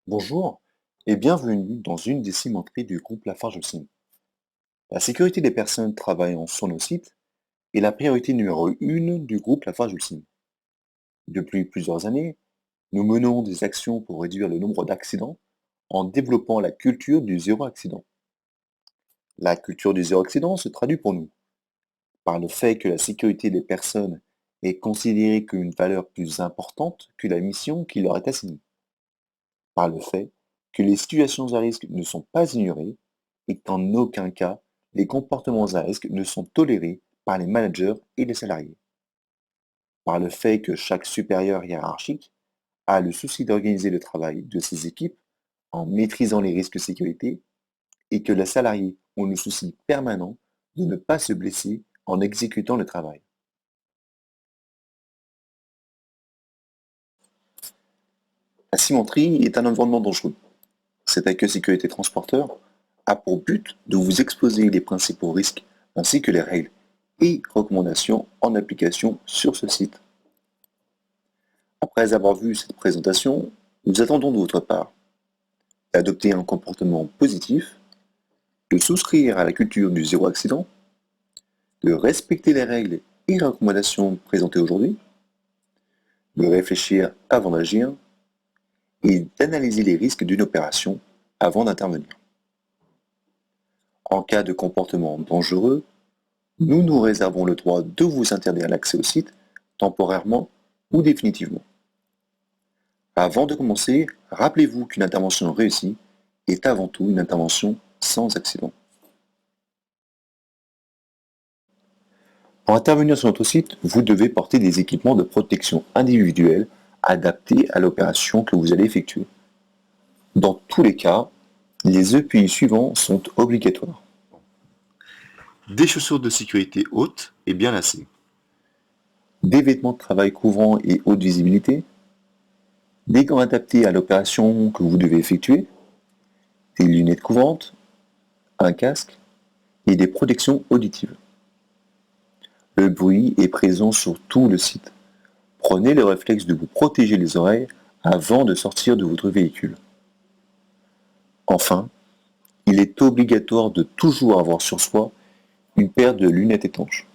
Bonjour et bienvenue dans une des cimenteries du groupe Lafarge-Holcim. La sécurité des personnes travaillant sur nos sites est la priorité numéro 1 du groupe Lafarge-Holcim. Depuis plusieurs années, nous menons des actions pour réduire le nombre d'accidents en développant la culture du zéro accident. La culture du zéro accident se traduit pour nous par le fait que la sécurité des personnes est considérée comme une valeur plus importante que la mission qui leur est assignée, par le fait que les situations à risque ne sont pas ignorées et qu'en aucun cas les comportements à risque ne sont tolérés par les managers et les salariés, par le fait que chaque supérieur hiérarchique a le souci d'organiser le travail de ses équipes en maîtrisant les risques de sécurité et que les salariés ont le souci permanent de ne pas se blesser en exécutant le travail. La cimenterie est un environnement dangereux. Cet accueil sécurité transporteur a pour but de vous exposer les principaux risques ainsi que les règles et recommandations en application sur ce site. Après avoir vu cette présentation, nous attendons de votre part d'adopter un comportement positif, de souscrire à la culture du zéro accident, de respecter les règles et recommandations présentées aujourd'hui, de réfléchir avant d'agir et d'analyser les risques d'une opération avant d'intervenir. En cas de comportement dangereux, nous nous réservons le droit de vous interdire l'accès au site, temporairement ou définitivement. Avant de commencer, rappelez-vous qu'une intervention réussie est avant tout une intervention sans accident. Pour intervenir sur notre site, vous devez porter des équipements de protection individuelle adaptés à l'opération que vous allez effectuer. Dans tous les cas, les EPI suivants sont obligatoires. Des chaussures de sécurité hautes et bien lacées. Des vêtements de travail couvrants et haute visibilité. Des gants adaptés à l'opération que vous devez effectuer. Des lunettes couvrantes. Un casque et des protections auditives. Le bruit est présent sur tout le site. Prenez le réflexe de vous protéger les oreilles avant de sortir de votre véhicule. Enfin, il est obligatoire de toujours avoir sur soi une paire de lunettes étanches.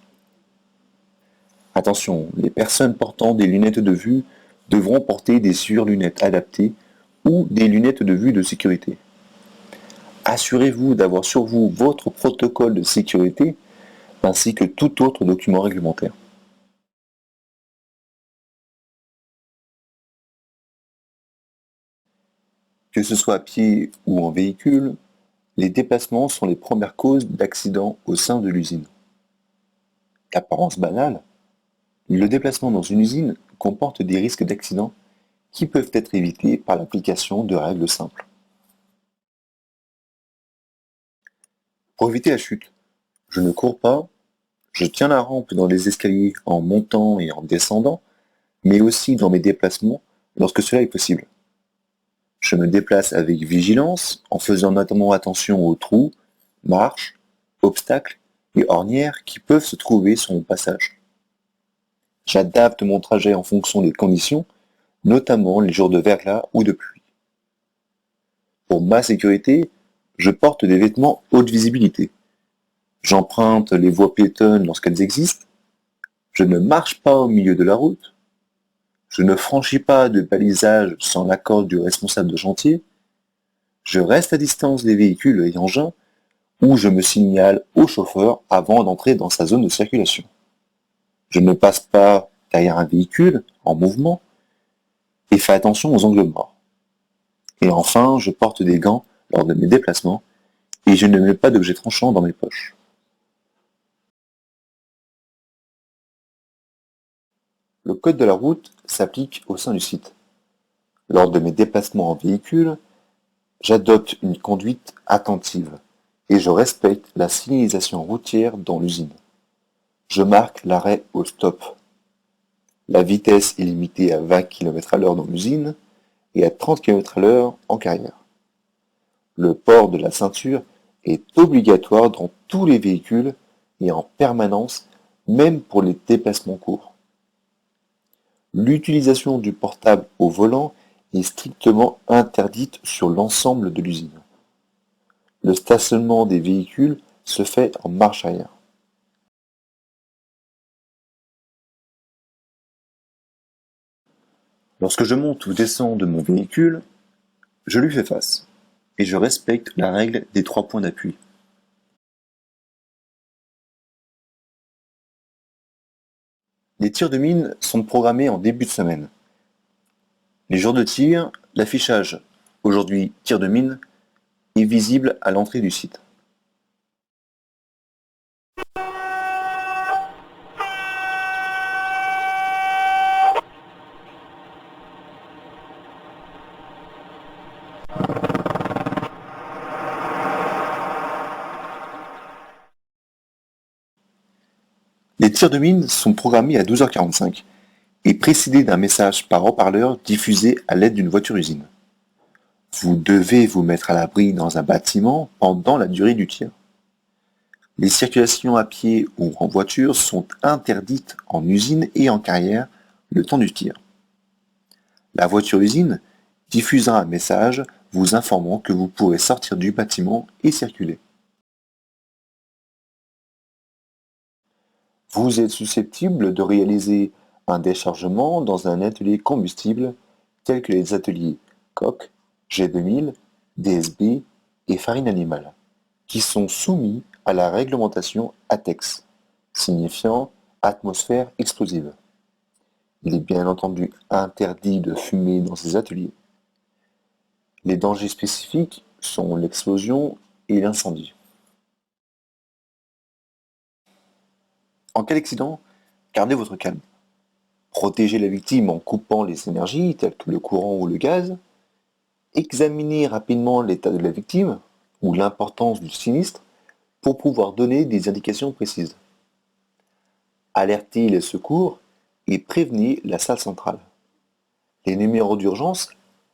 Attention, les personnes portant des lunettes de vue devront porter des surlunettes adaptées ou des lunettes de vue de sécurité. Assurez-vous d'avoir sur vous votre protocole de sécurité ainsi que tout autre document réglementaire. Que ce soit à pied ou en véhicule, les déplacements sont les premières causes d'accidents au sein de l'usine. D'apparence banale, le déplacement dans une usine comporte des risques d'accident qui peuvent être évités par l'application de règles simples. Pour éviter la chute, je ne cours pas, je tiens la rampe dans les escaliers en montant et en descendant, mais aussi dans mes déplacements lorsque cela est possible. Je me déplace avec vigilance en faisant notamment attention aux trous, marches, obstacles et ornières qui peuvent se trouver sur mon passage. J'adapte mon trajet en fonction des conditions, notamment les jours de verglas ou de pluie. Pour ma sécurité, je porte des vêtements haute visibilité. J'emprunte les voies piétonnes lorsqu'elles existent. Je ne marche pas au milieu de la route. Je ne franchis pas de balisage sans l'accord du responsable de chantier. Je reste à distance des véhicules et engins ou je me signale au chauffeur avant d'entrer dans sa zone de circulation. Je ne passe pas derrière un véhicule en mouvement et fais attention aux angles morts. Et enfin, je porte des gants lors de mes déplacements et je ne mets pas d'objets tranchants dans mes poches. Le code de la route s'applique au sein du site. Lors de mes déplacements en véhicule, j'adopte une conduite attentive et je respecte la signalisation routière dans l'usine. Je marque l'arrêt au stop. La vitesse est limitée à 20 km/h dans l'usine et à 30 km/h en carrière. Le port de la ceinture est obligatoire dans tous les véhicules et en permanence, même pour les déplacements courts. L'utilisation du portable au volant est strictement interdite sur l'ensemble de l'usine. Le stationnement des véhicules se fait en marche arrière. Lorsque je monte ou descends de mon véhicule, je lui fais face et je respecte la règle des 3 points d'appui. Les tirs de mine sont programmés en début de semaine. Les jours de tir, l'affichage aujourd'hui tir de mine est visible à l'entrée du site. Les tirs de mine sont programmés à 12h45 et précédés d'un message par haut-parleur diffusé à l'aide d'une voiture-usine. Vous devez vous mettre à l'abri dans un bâtiment pendant la durée du tir. Les circulations à pied ou en voiture sont interdites en usine et en carrière le temps du tir. La voiture-usine diffusera un message vous informant que vous pourrez sortir du bâtiment et circuler. Vous êtes susceptible de réaliser un déchargement dans un atelier combustible tel que les ateliers Koch, G2000, DSB et Farine Animale, qui sont soumis à la réglementation ATEX, signifiant atmosphère explosive. Il est bien entendu interdit de fumer dans ces ateliers. Les dangers spécifiques sont l'explosion et l'incendie. En cas d'accident, gardez votre calme. Protégez la victime en coupant les énergies telles que le courant ou le gaz. Examinez rapidement l'état de la victime ou l'importance du sinistre pour pouvoir donner des indications précises. Alertez les secours et prévenez la salle centrale. Les numéros d'urgence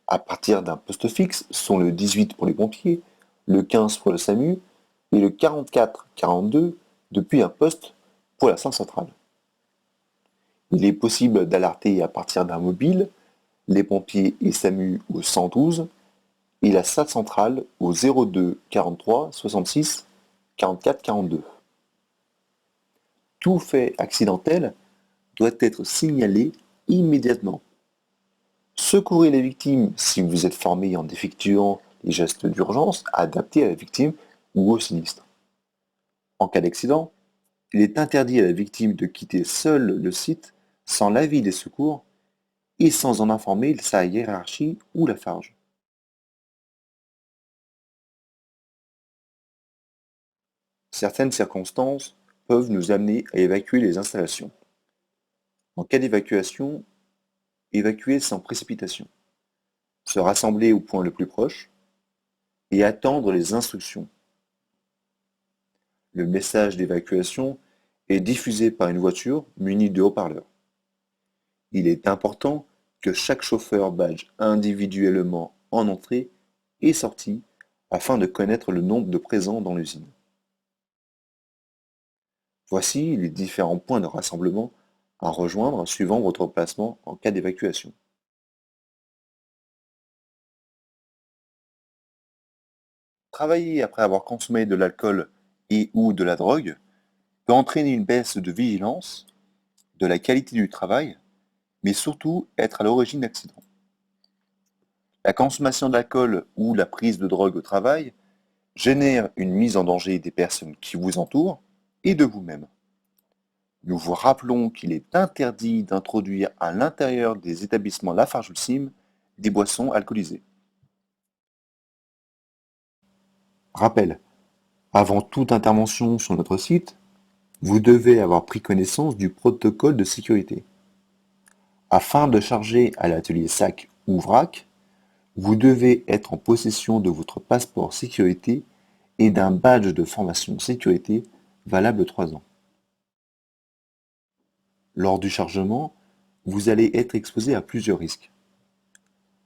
à partir d'un poste fixe sont le 18 pour les pompiers, le 15 pour le SAMU et le 44-42 depuis un poste pour la salle centrale. Il est possible d'alerter à partir d'un mobile, les pompiers et SAMU au 112 et la salle centrale au 02 43 66 44 42. Tout fait accidentel doit être signalé immédiatement. Secourez les victimes si vous êtes formé en effectuant les gestes d'urgence adaptés à la victime ou au sinistre. En cas d'accident, il est interdit à la victime de quitter seule le site sans l'avis des secours et sans en informer sa hiérarchie ou la farge. Certaines circonstances peuvent nous amener à évacuer les installations. En cas d'évacuation, évacuer sans précipitation, se rassembler au point le plus proche et attendre les instructions. Le message d'évacuation est diffusé par une voiture munie de haut-parleurs. Il est important que chaque chauffeur badge individuellement en entrée et sortie afin de connaître le nombre de présents dans l'usine. Voici les différents points de rassemblement à rejoindre suivant votre placement en cas d'évacuation. Travailler après avoir consommé de l'alcool et ou de la drogue peut entraîner une baisse de vigilance, de la qualité du travail, mais surtout être à l'origine d'accidents. La consommation d'alcool ou la prise de drogue au travail génère une mise en danger des personnes qui vous entourent et de vous-même. Nous vous rappelons qu'il est interdit d'introduire à l'intérieur des établissements Lafarge Ulcim des boissons alcoolisées. Rappel, avant toute intervention sur notre site, vous devez avoir pris connaissance du protocole de sécurité. Afin de charger à l'atelier SAC ou VRAC, vous devez être en possession de votre passeport sécurité et d'un badge de formation sécurité valable 3 ans. Lors du chargement, vous allez être exposé à plusieurs risques.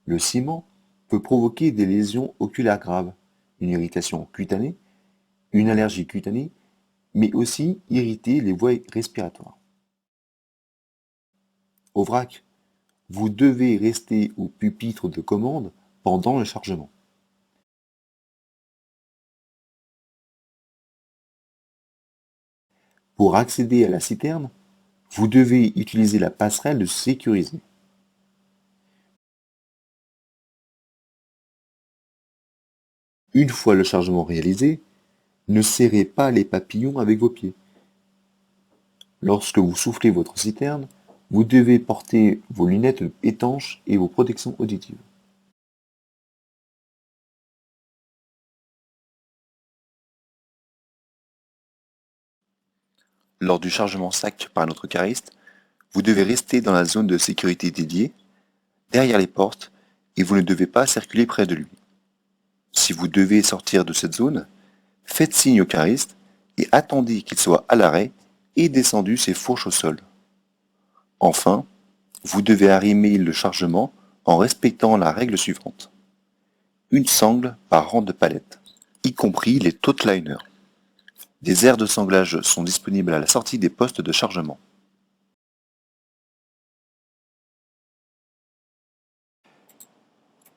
Le ciment peut provoquer des lésions oculaires graves, une irritation cutanée, une allergie cutanée, mais aussi irriter les voies respiratoires. Au vrac, vous devez rester au pupitre de commande pendant le chargement. Pour accéder à la citerne, vous devez utiliser la passerelle sécurisée. Une fois le chargement réalisé, ne serrez pas les papillons avec vos pieds. Lorsque vous soufflez votre citerne, vous devez porter vos lunettes étanches et vos protections auditives. Lors du chargement sac par notre cariste, vous devez rester dans la zone de sécurité dédiée, derrière les portes, et vous ne devez pas circuler près de lui. Si vous devez sortir de cette zone, faites signe au cariste et attendez qu'il soit à l'arrêt et descendu ses fourches au sol. Enfin, vous devez arrimer le chargement en respectant la règle suivante. Une sangle par rang de palettes, y compris les tote-liners. Des aires de sanglage sont disponibles à la sortie des postes de chargement.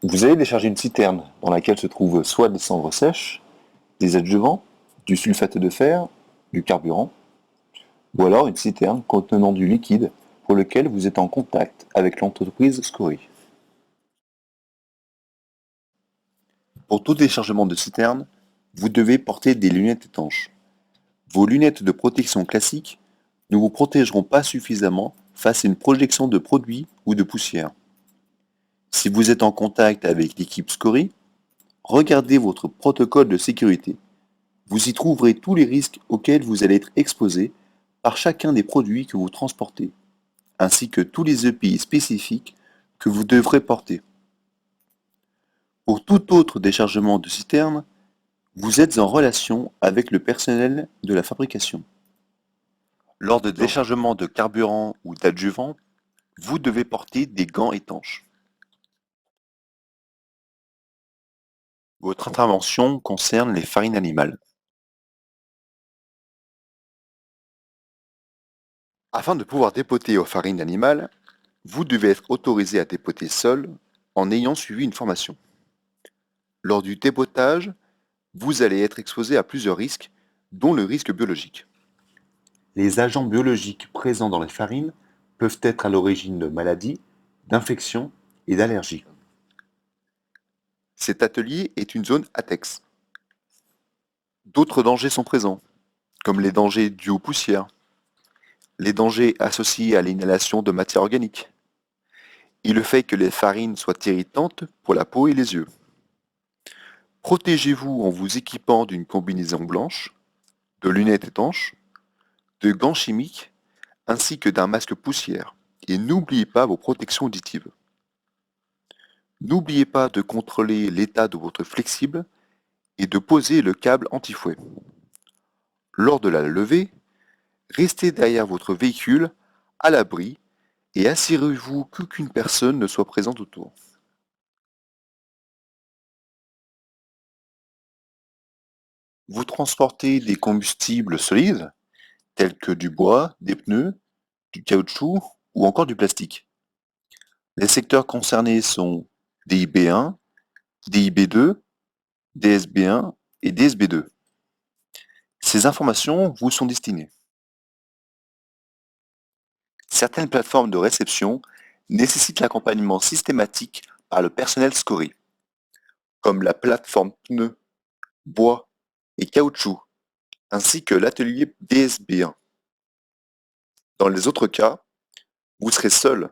Vous allez décharger une citerne dans laquelle se trouvent soit des cendres sèches, des adjuvants, du sulfate de fer, du carburant, ou alors une citerne contenant du liquide pour lequel vous êtes en contact avec l'entreprise Scory. Pour tout déchargement de citerne, vous devez porter des lunettes étanches. Vos lunettes de protection classiques ne vous protégeront pas suffisamment face à une projection de produits ou de poussière. Si vous êtes en contact avec l'équipe Scory, regardez votre protocole de sécurité. Vous y trouverez tous les risques auxquels vous allez être exposé par chacun des produits que vous transportez, ainsi que tous les EPI spécifiques que vous devrez porter. Pour tout autre déchargement de citerne, vous êtes en relation avec le personnel de la fabrication. Lors de déchargement de carburant ou d'adjuvant, vous devez porter des gants étanches. Votre intervention concerne les farines animales. Afin de pouvoir dépoter aux farines animales, vous devez être autorisé à dépoter seul en ayant suivi une formation. Lors du dépotage, vous allez être exposé à plusieurs risques, dont le risque biologique. Les agents biologiques présents dans les farines peuvent être à l'origine de maladies, d'infections et d'allergies. Cet atelier est une zone ATEX. D'autres dangers sont présents, comme les dangers dus aux poussières, les dangers associés à l'inhalation de matières organiques, et le fait que les farines soient irritantes pour la peau et les yeux. Protégez-vous en vous équipant d'une combinaison blanche, de lunettes étanches, de gants chimiques, ainsi que d'un masque poussière. Et n'oubliez pas vos protections auditives. N'oubliez pas de contrôler l'état de votre flexible et de poser le câble anti-fouet. Lors de la levée, restez derrière votre véhicule, à l'abri, et assurez-vous qu'aucune personne ne soit présente autour. Vous transportez des combustibles solides, tels que du bois, des pneus, du caoutchouc ou encore du plastique. Les secteurs concernés sont DIB1, DIB2, DSB1 et DSB2. Ces informations vous sont destinées. Certaines plateformes de réception nécessitent l'accompagnement systématique par le personnel Scory, comme la plateforme pneus, bois et caoutchouc, ainsi que l'atelier DSB1. Dans les autres cas, vous serez seul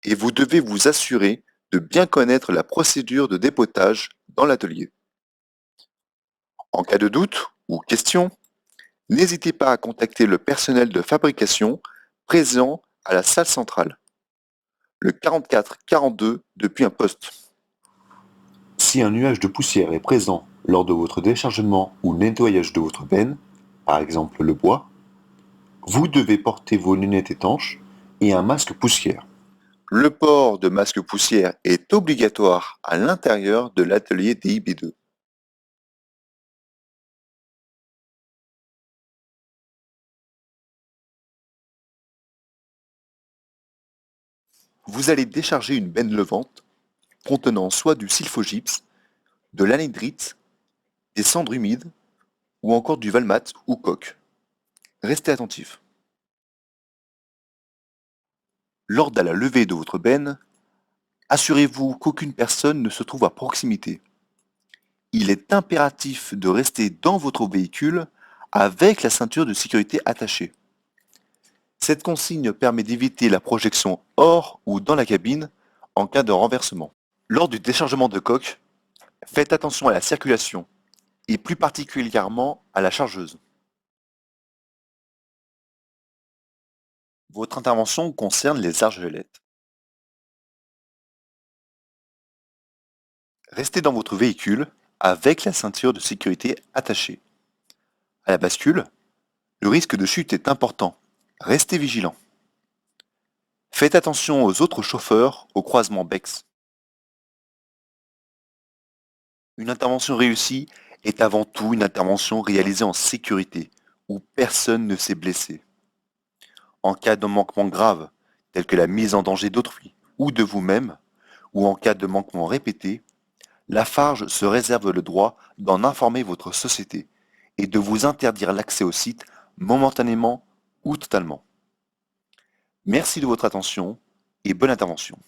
et vous devez vous assurer de bien connaître la procédure de dépotage dans l'atelier. En cas de doute ou question, n'hésitez pas à contacter le personnel de fabrication présent à la salle centrale, le 44-42 depuis un poste. Si un nuage de poussière est présent lors de votre déchargement ou nettoyage de votre benne, par exemple le bois, vous devez porter vos lunettes étanches et un masque poussière. Le port de masque poussière est obligatoire à l'intérieur de l'atelier DIB2. Vous allez décharger une benne levante contenant soit du sulfogypse, de l'anhydrite, des cendres humides ou encore du valmat ou coque. Restez attentif. Lors de la levée de votre benne, assurez-vous qu'aucune personne ne se trouve à proximité. Il est impératif de rester dans votre véhicule avec la ceinture de sécurité attachée. Cette consigne permet d'éviter la projection hors ou dans la cabine en cas de renversement. Lors du déchargement de coque, faites attention à la circulation et plus particulièrement à la chargeuse. Votre intervention concerne les argelettes. Restez dans votre véhicule avec la ceinture de sécurité attachée. À la bascule, le risque de chute est important. Restez vigilant. Faites attention aux autres chauffeurs au croisement Bex. Une intervention réussie est avant tout une intervention réalisée en sécurité, où personne ne s'est blessé. En cas de manquement grave, tel que la mise en danger d'autrui ou de vous-même, ou en cas de manquement répété, la Farge se réserve le droit d'en informer votre société et de vous interdire l'accès au site momentanément ou totalement. Merci de votre attention et bonne intervention.